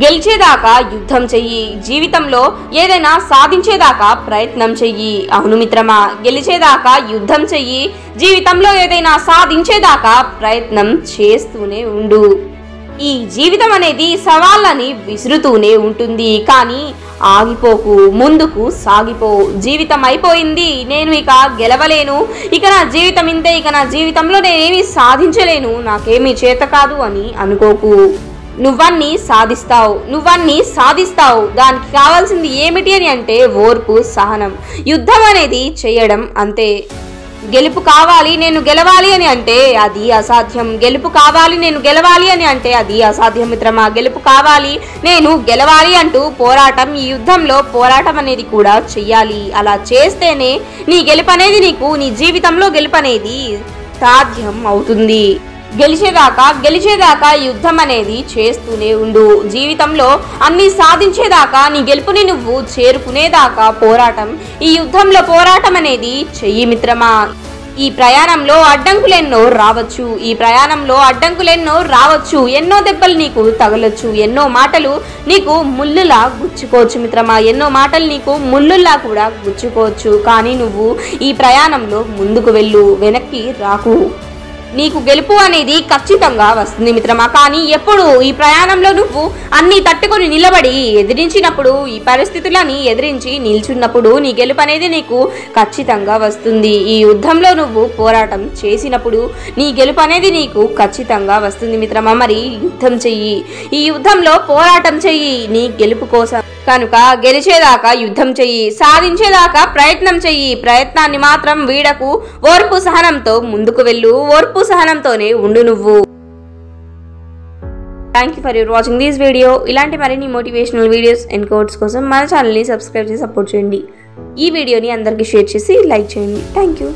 గెలిచేదాకా యుద్ధం చెయ్యి, జీవితంలో ఏదైనా సాధించేదాకా ప్రయత్నం చెయ్యి. అవును మిత్రమా, గెలిచేదాకా యుద్ధం చెయ్యి, జీవితంలో ఏదైనా సాధించేదాకా ప్రయత్నం చేస్తూనే ఉండు. ఈ జీవితం అనేది సవాళ్ళని విసురుతూనే ఉంటుంది, కానీ ఆగిపోకు, ముందుకు సాగిపో. జీవితం అయిపోయింది, నేను ఇక గెలవలేను, ఇక నా జీవితం ఇంతే, ఇక నా జీవితంలో నేనేమి సాధించలేను, నాకేమీ చేత కాదు అని అనుకోకు. నువ్వన్నీ సాధిస్తావు. దానికి కావాల్సింది ఏమిటి అని అంటే ఓర్పు, సహనం. యుద్ధం అనేది చేయడం అంతే. గెలుపు కావాలి, నేను గెలవాలి అని అంటే అది అసాధ్యం. గెలుపు కావాలి, నేను గెలవాలి అని అంటే అది అసాధ్యం మిత్రమా. గెలుపు కావాలి, నేను గెలవాలి అంటూ పోరాటం, ఈ యుద్ధంలో పోరాటం అనేది కూడా చెయ్యాలి. అలా చేస్తేనే నీ గెలుపు అనేది, నీ జీవితంలో గెలుపు అనేది సాధ్యం అవుతుంది. గెలిచేదాకా యుద్ధం అనేది చేస్తూనే ఉండు. జీవితంలో అన్ని సాధించేదాకా, నీ గెలుపుని నువ్వు చేరుకునేదాకా పోరాటం, ఈ యుద్ధంలో పోరాటం అనేది చెయ్యి మిత్రమా. ఈ ప్రయాణంలో అడ్డంకులెన్నో రావచ్చు, ఎన్నో దెబ్బలు నీకు తగలొచ్చు, ఎన్నో మాటలు నీకు ముళ్ళులా గుచ్చుకోవచ్చు మిత్రమా. ఎన్నో మాటలు నీకు ముళ్ళులా కూడా గుచ్చుకోవచ్చు, కానీ నువ్వు ఈ ప్రయాణంలో ముందుకు వెళ్ళు, వెనక్కి రాకు. నీకు గెలుపు అనేది ఖచ్చితంగా వస్తుంది మిత్రమా. కానీ ఎప్పుడు ఈ ప్రయాణంలో నువ్వు అన్ని తట్టుకొని నిలబడి ఎదిరించినప్పుడు, ఈ పరిస్థితులని ఎదిరించి నిల్చున్నప్పుడు నీ గెలుపు అనేది నీకు ఖచ్చితంగా వస్తుంది. ఈ యుద్ధంలో నువ్వు పోరాటం చేసినప్పుడు నీ గెలుపు అనేది నీకు ఖచ్చితంగా వస్తుంది మిత్రమా. మరి యుద్ధం చెయ్యి, ఈ యుద్ధంలో పోరాటం చెయ్యి నీ గెలుపు కోసం. కనుక గెలిచేదాకా యుద్ధం చెయ్యి, సాధించేదాకా ప్రయత్నం చెయ్యి. ప్రయత్నాన్ని మాత్రం వీడకు, ఓర్పు సహనంతో ముందుకు వెళ్ళు, ఓర్పు సహనంతోనే ఉండు నువ్వు. Thank you for your watching this video. ఇలాంటి మరిన్ని మోటివేషనల్ వీడియోస్ అండ్ కోట్స్ కోసం మన ఛానల్ని సబ్స్క్రైబ్ చేసి సపోర్ట్ చేయండి. ఈ వీడియోని అందరికీ షేర్ చేసి లైక్ చేయండి. Thank you.